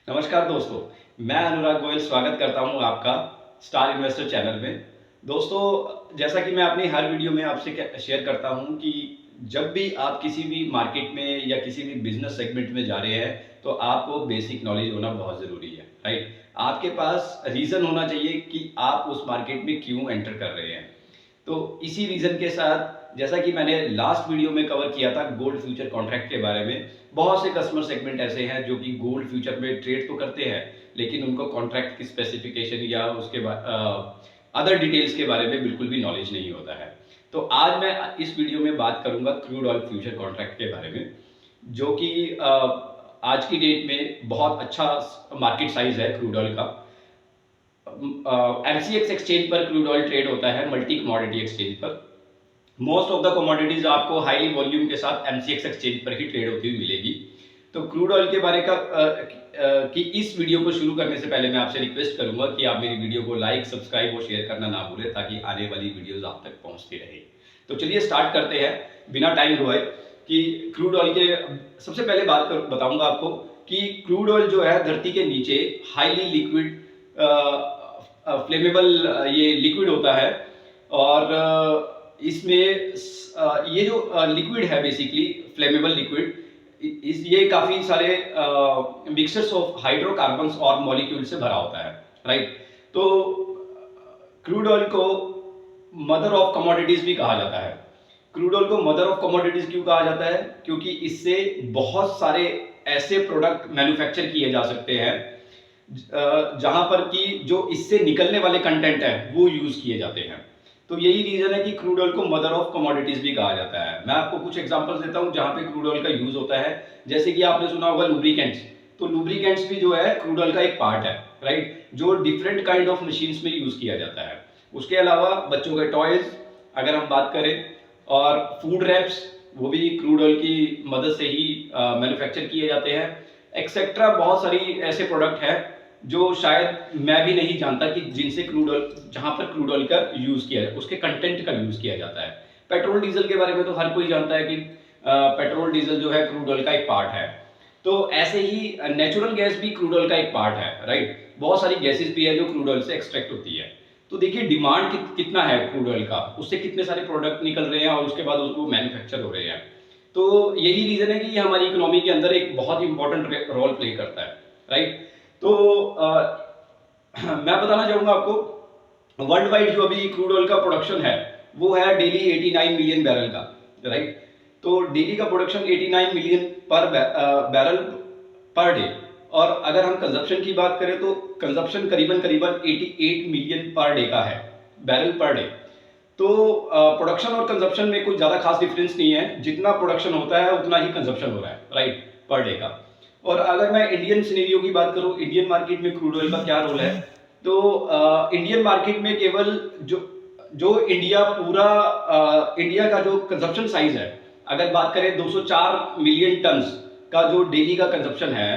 नमस्कार दोस्तों, मैं अनुराग गोयल स्वागत करता हूं आपका स्टार इन्वेस्टर चैनल में। दोस्तों, जैसा कि मैं अपनी हर वीडियो में आपसे शेयर करता हूं कि जब भी आप किसी भी मार्केट में या किसी भी बिजनेस सेगमेंट में जा रहे हैं, तो आपको बेसिक नॉलेज होना बहुत ज़रूरी है, राइट? आपके पास रीज़न होना चाहिए कि आप उस मार्केट में क्यों एंटर कर रहे हैं। तो इसी रीज़न के साथ जैसा कि मैंने लास्ट वीडियो में कवर किया था गोल्ड फ्यूचर कॉन्ट्रैक्ट के बारे में, बहुत से कस्टमर सेगमेंट ऐसे हैं जो कि गोल्ड फ्यूचर में ट्रेड तो करते हैं, लेकिन उनको कॉन्ट्रैक्ट की स्पेसिफिकेशन या उसके अदर डिटेल्स के बारे में बिल्कुल भी नॉलेज नहीं होता है। तो आज मैं इस वीडियो में बात करूंगा क्रूड ऑयल फ्यूचर कॉन्ट्रैक्ट के बारे में, जो कि आज की डेट में बहुत अच्छा मार्केट साइज है क्रूड ऑयल का। एमसीएक्स एक्सचेंज पर क्रूड ऑयल ट्रेड होता है, मल्टी कमोडिटी एक्सचेंज पर। मोस्ट ऑफ द कमोडिटीज आपको हाईली वॉल्यूम के साथ एमसीएक्स एक्सचेंज पर ही ट्रेड होती हुई मिलेगी। तो क्रूड ऑयल के बारे का कि इस वीडियो को शुरू करने से पहले मैं आपसे रिक्वेस्ट करूंगा कि आप मेरी वीडियो को लाइक, सब्सक्राइब और शेयर करना ना भूलें, ताकि आने वाली वीडियोस आप तक पहुंचती रहे। तो चलिए स्टार्ट करते हैं बिना टाइम गवाए कि क्रूड ऑयल के सबसे पहले बताऊंगा आपको कि क्रूड ऑयल जो है धरती के नीचे हाईली लिक्विड फ्लेमेबल ये लिक्विड होता है। और इसमें ये जो लिक्विड है बेसिकली फ्लेमेबल लिक्विड, ये काफी सारे मिक्सचर्स ऑफ हाइड्रोकार्बन्स और मॉलिक्यूल से भरा होता है, राइट? तो क्रूड ऑयल को मदर ऑफ कमोडिटीज भी कहा जाता है। क्रूड ऑयल को मदर ऑफ कमोडिटीज क्यों कहा जाता है? क्योंकि इससे बहुत सारे ऐसे प्रोडक्ट मैन्युफैक्चर किए जा सकते हैं जहां पर कि जो इससे निकलने वाले कंटेंट है वो यूज किए जाते हैं। तो यही रीजन है कि क्रूड ऑयल को मदर ऑफ कमोडिटीज भी कहा जाता है। मैं आपको कुछ एग्जांपल्स देता हूं जहां पे क्रूड ऑयल का यूज होता है। जैसे कि आपने सुना होगा लुब्रिकेंट्स। तो लुब्रिकेंट्स भी जो है क्रूड ऑयल का एक पार्ट है, राइट? जो डिफरेंट काइंड ऑफ मशीन्स में यूज किया जाता है। उसके अलावा बच्चों के टॉयज अगर हम बात करें, और फूड रैप्स, वो भी क्रूड ऑयल की मदद से ही मैन्युफैक्चर किए जाते हैं। एक्सेट्रा बहुत सारी ऐसे प्रोडक्ट हैं जो शायद मैं भी नहीं जानता कि जिनसे क्रूड ऑयल, जहां पर क्रूड ऑयल का यूज किया है उसके कंटेंट का यूज किया जाता है। पेट्रोल डीजल के बारे में तो हर कोई जानता है कि पेट्रोल डीजल जो है क्रूड ऑयल का एक पार्ट है। तो ऐसे ही नेचुरल गैस भी क्रूड ऑयल का एक पार्ट है, राइट? बहुत सारी गैसेस भी है जो क्रूड ऑयल से एक्सट्रैक्ट होती है। तो देखिए डिमांड कितना है क्रूड ऑयल का, उससे कितने सारे प्रोडक्ट निकल रहे हैं और उसके बाद उसको मैन्युफैक्चर हो रहे हैं। तो यही रीजन है कि ये हमारी इकोनॉमी के अंदर एक बहुत इंपॉर्टेंट रोल प्ले करता है, राइट? तो मैं बताना चाहूंगा आपको, वर्ल्ड वाइड जो अभी क्रूड ऑयल का प्रोडक्शन है वो है डेली 89 मिलियन बैरल का, राइट? तो डेली का प्रोडक्शन 89 मिलियन पर बैरल पर डे। और अगर हम कंजप्शन की बात करें तो कंजप्शन करीबन करीबन 88 मिलियन पर डे का है, बैरल पर डे। तो प्रोडक्शन और कंजप्शन में कुछ ज़्यादा खास डिफरेंस नहीं है, जितना प्रोडक्शन होता है उतना ही कंजप्शन हो रहा है, राइट, पर डे का। और अगर मैं इंडियन सिनेरियो की बात करूं, इंडियन मार्केट में क्रूड ऑयल का क्या रोल है, तो इंडियन मार्केट में केवल जो जो इंडिया पूरा इंडिया का जो कंजप्शन साइज है, अगर बात करें 204 मिलियन टन्स का जो डेली का कंजप्शन है,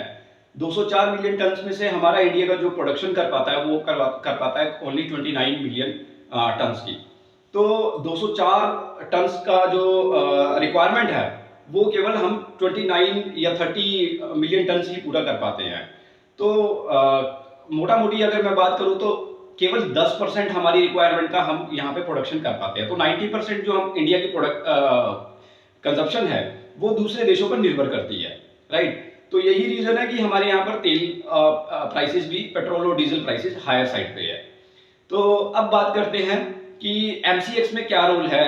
204 मिलियन टन्स में से हमारा इंडिया का जो प्रोडक्शन कर पाता है वो कर पाता है ओनली 29 मिलियन टन्स की। तो 204 टन्स का जो रिक्वायरमेंट है वो केवल हम 29 या 30 मिलियन टन ही पूरा कर पाते हैं। तो मोटा मोटी अगर मैं बात करूं तो केवल 10% हमारी रिक्वायरमेंट का हम यहाँ पे प्रोडक्शन कर पाते हैं। तो 90% जो हम इंडिया की प्रोडक्ट कंजप्शन है वो दूसरे देशों पर निर्भर करती है, राइट? तो यही रीजन है कि हमारे यहाँ पर तेल प्राइसेस भी, पेट्रोल और डीजल प्राइसेस हायर साइड पे है। तो अब बात करते हैं कि एमसीएक्स में क्या रोल है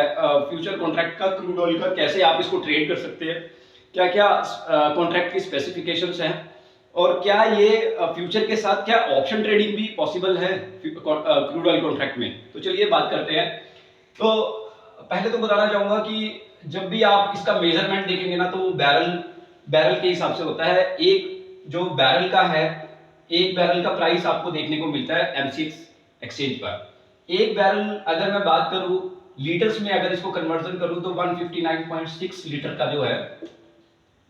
फ्यूचर कॉन्ट्रैक्ट का, क्रूड ऑयल का, कैसे आप इसको ट्रेड कर सकते हैं, क्या क्या कॉन्ट्रैक्ट की स्पेसिफिकेशंस हैं, और क्या ये फ्यूचर के साथ क्या ऑप्शन ट्रेडिंग भी पॉसिबल है क्रूड ऑयल कॉन्ट्रैक्ट में। तो चलिए बात करते हैं। तो पहले तो बताना चाहूंगा कि जब भी आप इसका मेजरमेंट देखेंगे ना, तो बैरल बैरल के हिसाब से होता है। एक जो बैरल का है, एक बैरल का प्राइस आपको देखने को मिलता है एमसीएक्स एक्सचेंज पर। एक बैरल अगर मैं बात करूं लीटर्स में, अगर इसको कन्वर्जन करूं तो 159.6 लीटर का जो है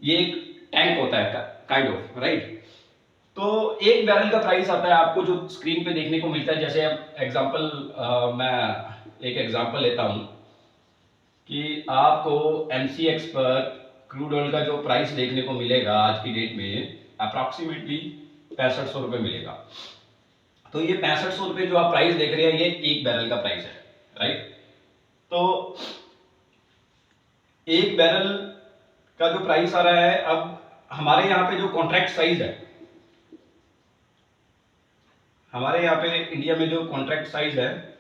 ये एक टैंक होता है काइंड ऑफ, राइट? तो एक बैरल का प्राइस आता है आपको जो स्क्रीन पे देखने को मिलता है। जैसे एग्जांपल, मैं एक एग्जांपल लेता हूं कि आपको एमसीएक्स पर क्रूड ऑयल का जो प्राइस देखने को मिलेगा आज की डेट में अप्रॉक्सीमेटली ₹6500 मिलेगा। तो ये ₹6500 जो आप प्राइस देख रहे हैं, ये 1 बैरल का प्राइस है, राइट। तो 1 बैरल का जो प्राइस आ रहा है, अब हमारे यहाँ पे जो कॉन्ट्रैक्ट साइज है, हमारे यहाँ पे इंडिया में जो कॉन्ट्रैक्ट साइज है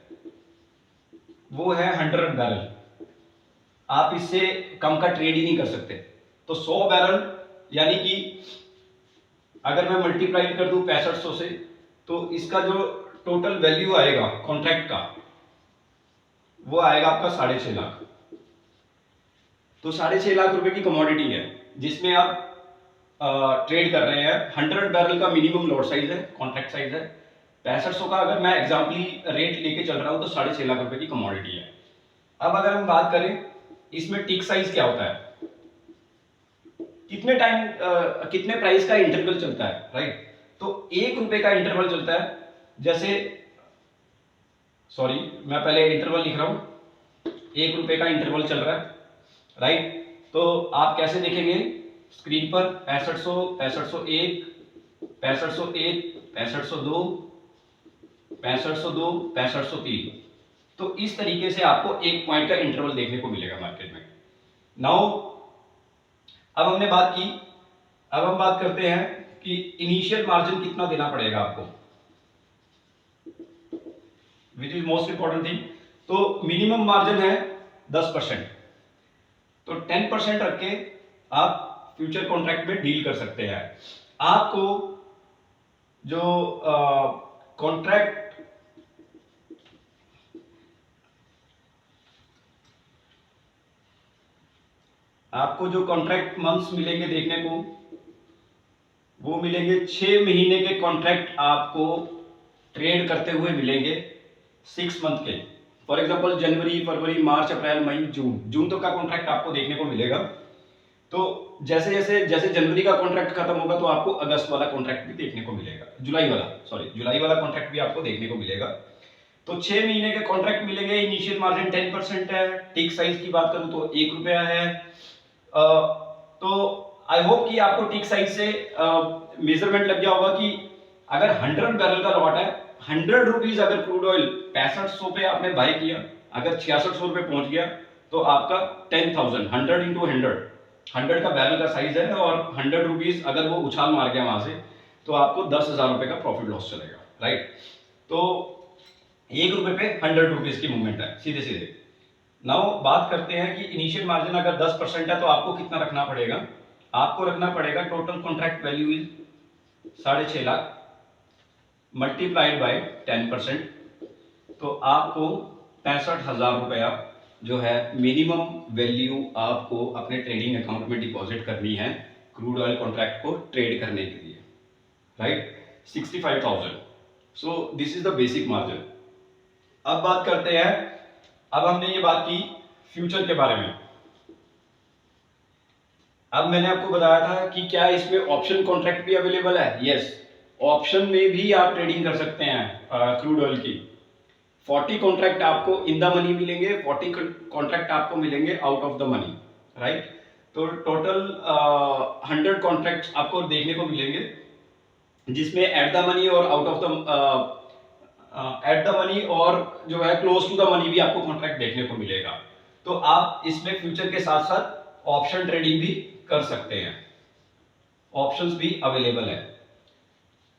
वो है 100 बैरल। आप इससे कम का ट्रेड ही नहीं कर सकते। तो 100 बैरल यानी कि अगर मैं मल्टीप्लाई कर दूं 6500 से, तो इसका जो टोटल वैल्यू आएगा कॉन्ट्रैक्ट का, वो आएगा आपका 6.5 लाख। तो 6.5 लाख रुपए की कमोडिटी है जिसमें आप ट्रेड कर रहे हैं। 100 बैरल का मिनिमम लॉट साइज है, कॉन्ट्रैक्ट साइज है। 6500 का अगर मैं एग्जाम्पली रेट लेके चल रहा हूं तो 6.5 लाख रुपए की कमोडिटी है। अब अगर हम बात करें इसमें टिक साइज क्या होता है, कितने टाइम कितने प्राइस का इंटरवल चलता है, राइट। तो ₹1 का इंटरवल चलता है। जैसे सॉरी, मैं पहले इंटरवल लिख रहा हूं। ₹1 का इंटरवल चल रहा है, राइट। तो आप कैसे देखेंगे स्क्रीन पर, 6500, 6501, 6501, 6502, 6502, 6503। तो इस तरीके से आपको 1 पॉइंट का इंटरवल देखने को मिलेगा मार्केट में। नाउ अब हमने बात की, अब हम बात करते हैं कि इनिशियल मार्जिन कितना देना पड़ेगा आपको, which is most important thing. तो मिनिमम मार्जिन है 10%। तो 10% रख के आप फ्यूचर कॉन्ट्रैक्ट में डील कर सकते हैं। आपको जो कॉन्ट्रैक्ट मंथ्स मिलेंगे देखने को, वो मिलेंगे 6 महीने के कॉन्ट्रैक्ट आपको ट्रेड करते हुए मिलेंगे 6 मंथ के। फॉर एग्जांपल जनवरी, फरवरी, मार्च, अप्रैल, मई, जून तक का कॉन्ट्रैक्ट आपको देखने को मिलेगा। तो जैसे जैसे जनवरी का कॉन्ट्रैक्ट खत्म होगा तो आपको अगस्त वाला कॉन्ट्रैक्ट भी देखने को मिलेगा, जुलाई वाला कॉन्ट्रैक्ट भी आपको देखने को मिलेगा। तो 6 महीने के कॉन्ट्रैक्ट मिलेंगे। इनिशियल मार्जिन 10% है। टिक साइज की बात करूं तो ₹1 है। तो आई होप कि आपको टिक साइज से मेजरमेंट लग गया होगा कि अगर 100 बैरल का लॉट है, 100 रुपीज अगर क्रूड ऑयल 6500 पे आपने बाय किया, अगर 6600 पे पहुंच गया तो आपका 10,000, 100 इंटू 100 का बैरल का साइज है, और 100 रुपीज अगर वो उछाल मार गया वहां से तो आपको 10,000 रुपए का प्रॉफिट लॉस चलेगा, राइट। तो ₹1 पे 100 रुपीज की मूवमेंट है सीधे सीधे। नाउ बात करते हैं कि इनिशियल मार्जिन अगर 10% है तो आपको कितना रखना पड़ेगा। आपको रखना पड़ेगा, total contract value is 6.5 lakh multiplied by 10%। तो आपको 65,000 रुपया जो है मिनिमम वैल्यू आपको अपने ट्रेडिंग अकाउंट में डिपॉजिट करनी है क्रूड ऑयल कॉन्ट्रैक्ट को ट्रेड करने के लिए, right. 65,000। So this is the basic margin. अब बात करते हैं, अब हमने ये बात की फ्यूचर के बारे में। अब मैंने आपको बताया था कि क्या इसमें ऑप्शन कॉन्ट्रैक्ट भी अवेलेबल है। यस, ऑप्शन में भी आप ट्रेडिंग कर सकते हैं क्रूड ऑयल की। 40 कॉन्ट्रैक्ट आपको इन द मनी मिलेंगे, 40 कॉन्ट्रैक्ट आपको मिलेंगे out of the money, right. तो टोटल 100 कॉन्ट्रैक्ट आपको देखने को मिलेंगे जिसमें एट द मनी और out of the at the money और जो है क्लोज टू द मनी भी आपको कॉन्ट्रैक्ट देखने को मिलेगा। तो आप इसमें फ्यूचर के साथ साथ ऑप्शन ट्रेडिंग भी कर सकते हैं, ऑप्शंस भी अवेलेबल है।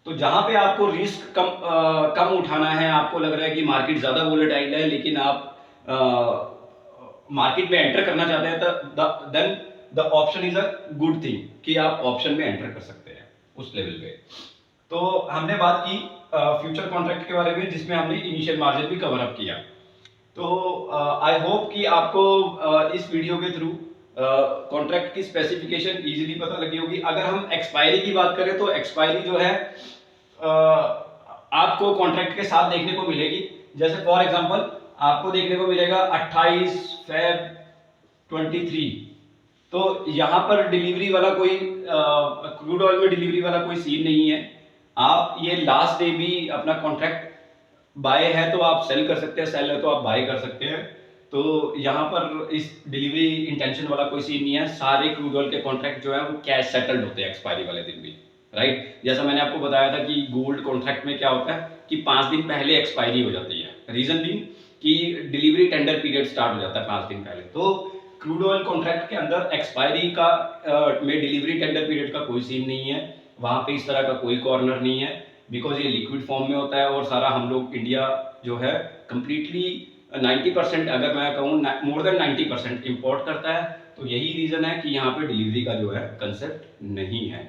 तो जहां पे आपको रिस्क कम उठाना है, आपको लग रहा है कि मार्केट ज्यादा वोलेटाइल है लेकिन आप मार्केट में एंटर करना चाहते हैं, तो then the option is a good thing कि आप ऑप्शन में एंटर कर सकते हैं उस लेवल पे। तो हमने बात की फ्यूचर कॉन्ट्रैक्ट के बारे में जिसमें हमने इनिशियल मार्जिन भी कवर अप किया। तो आई होप कि आपको इस वीडियो के थ्रू कॉन्ट्रैक्ट की स्पेसिफिकेशन इजीली पता लगी होगी। अगर हम एक्सपायरी की बात करें तो एक्सपायरी जो है आपको कॉन्ट्रैक्ट के साथ देखने को मिलेगी। जैसे फॉर एग्जांपल आपको देखने को मिलेगा 28 फेब 23। तो यहाँ पर डिलीवरी वाला कोई क्रूड ऑयल में डिलीवरी वाला कोई सीन नहीं है। आप ये लास्ट डे भी अपना कॉन्ट्रैक्ट बाय है तो आप सेल कर सकते हैं, सेल है तो आप बाय कर सकते हैं। तो यहाँ पर इस डिलीवरी इंटेंशन वाला कोई सीन नहीं है। सारे क्रूड ऑयल के कॉन्ट्रैक्ट जो है वो कैश सेटल्ड होते हैं एक्सपायरी वाले दिन भी, राइट। जैसा मैंने आपको बताया था कि गोल्ड कॉन्ट्रैक्ट में क्या होता है कि 5 दिन पहले एक्सपायरी हो जाती है, रीजन भी कि डिलीवरी टेंडर पीरियड स्टार्ट हो जाता है 5 दिन पहले। तो क्रूड ऑयल कॉन्ट्रैक्ट के अंदर एक्सपायरी का में डिलीवरी टेंडर पीरियड का कोई सीन नहीं है, वहाँ पे इस तरह का कोई कॉर्नर नहीं है, बिकॉज ये लिक्विड फॉर्म में होता है और सारा हम लोग इंडिया जो है कंप्लीटली 90% अगर मैं कहूँ मोर देन 90% इम्पोर्ट करता है। तो यही रीज़न है कि यहाँ पे डिलीवरी का जो है कंसेप्ट नहीं है।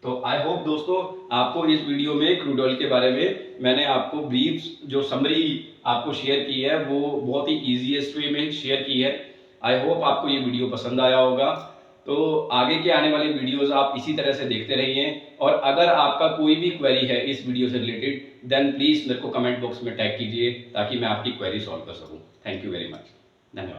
तो आई होप दोस्तों आपको इस वीडियो में क्रूड ऑयल के बारे में मैंने आपको ब्रीफ जो समरी आपको शेयर की है वो बहुत ही ईजीएस्ट वे में शेयर की है। आई होप आपको ये वीडियो पसंद आया होगा। तो आगे के आने वाले वीडियोस आप इसी तरह से देखते रहिए, और अगर आपका कोई भी क्वेरी है इस वीडियो से रिलेटेड देन प्लीज़ मेरे को कमेंट बॉक्स में टैग कीजिए ताकि मैं आपकी क्वेरी सॉल्व कर सकूं। थैंक यू वेरी मच, धन्यवाद।